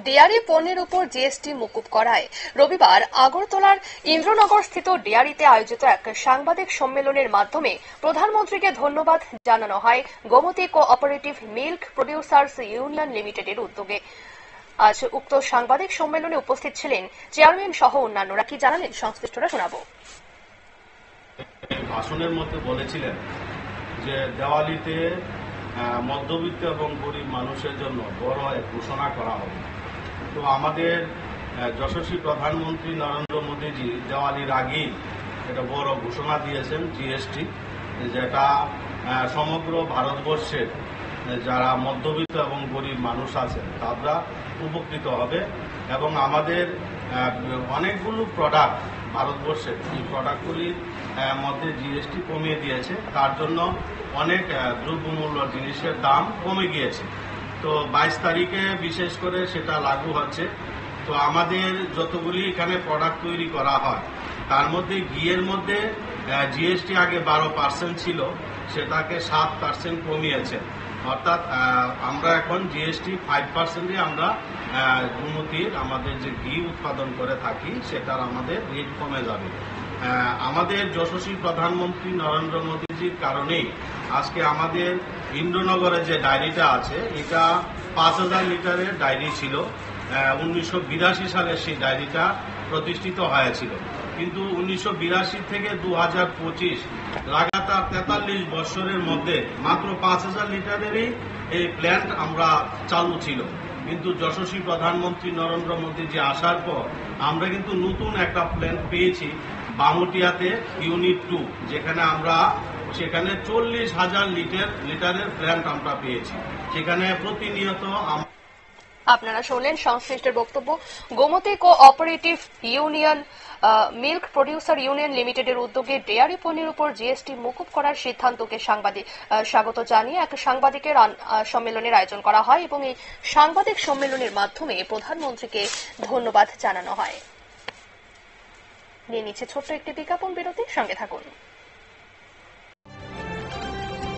Dairy পণ্যের উপর GST মকুব করায় রবিবার আগরতলার ইন্দ্রনগরস্থিত ডেয়ারিতে আয়োজিত এক সাংবাদিক সম্মেলনের মাধ্যমে প্রধানমন্ত্রীকে ধন্যবাদ জানানো হয় Gomati cooperative milk producers union লিমিটেডের উদ্যোগে। আজ উক্ত সাংবাদিক সম্মেলনে উপস্থিত ছিলেন চেয়ারম্যান সহ অন্যান্যরা। কি জানালেন সংশ্লিষ্টরা শোনাবো। ভাষণের মধ্যে বলেছিলেন যে দেওয়ালিতে মধ্যবিত্ত এবং গরিব মানুষের জন্য বড় এক ঘোষণা করা হবে। তো আমাদের যশস্বী প্রধানমন্ত্রী নরেন্দ্র মোদীজি দেওয়ালির আগেই একটা বড় ঘোষণা দিয়েছেন জিএসটি, যেটা সমগ্র ভারতবর্ষের যারা মধ্যবিত্ত এবং গরিব মানুষ আছেন তারা উপকৃত হবে এবং আমাদের অনেকগুলো প্রোডাক্ট ভারতবর্ষের এই প্রোডাক্টগুলির মধ্যে জিএসটি কমিয়ে দিয়েছে, তার জন্য অনেক দ্রব্যমূল্য জিনিসের দাম কমে গিয়েছে। তো 22 তারিখে বিশেষ করে সেটা লাগু হচ্ছে। তো আমাদের যতগুলি এখানে প্রোডাক্ট তৈরি করা হয় তার মধ্যে ঘিয়ের মধ্যে জিএসটি আগে 12% ছিল, সেটাকে 7% কমিয়েছে। অর্থাৎ আমরা এখন জিএসটি 5%-ই আমরা গোমতীর আমাদের যে ঘি উৎপাদন করে থাকি সেটার আমাদের রেট কমে যাবে। আমাদের যশস্বী প্রধানমন্ত্রী নরেন্দ্র মোদীজির কারণেই আজকে আমাদের ইন্দ্রনগরে যে ডায়েরিটা আছে এটা 5000 লিটারের ডায়েরি ছিল। 1982 সালে সেই ডায়েরিটা প্রতিষ্ঠিত হয়েছিল, কিন্তু 1982 থেকে 2025 লাগাতার 43 বছরের মধ্যে মাত্র 5000 লিটারেরই এই প্ল্যান্ট আমরা চালু ছিল। কিন্তু যশস্বী প্রধানমন্ত্রী নরেন্দ্র মোদীজি আসার পর আমরা কিন্তু নতুন একটা প্ল্যান্ট পেয়েছি বামুটিয়াতে ইউনিট 2, যেখানে আমরা সেখানে 40,000 লিটারের প্ল্যান্ট আমরা পেয়েছি। সেখানে প্রতিনিয়ত আপনারা শুনলেন সংশ্লিষ্টের বক্তব্য। Gomati cooperative union milk producer union লিমিটেডের উদ্যোগে ডেয়ারি পণ্যের উপর জিএসটি মকুব করার সিদ্ধান্তকে স্বাগত জানিয়ে এক সাংবাদিকের সম্মেলনের আয়োজন করা হয় এবং এই সাংবাদিক সম্মেলনের মাধ্যমে প্রধানমন্ত্রীকে ধন্যবাদ জানানো হয়। নিয়ে নিচ্ছে ছোট্ট একটি বিজ্ঞাপন বিরতি, সঙ্গে থাকুন।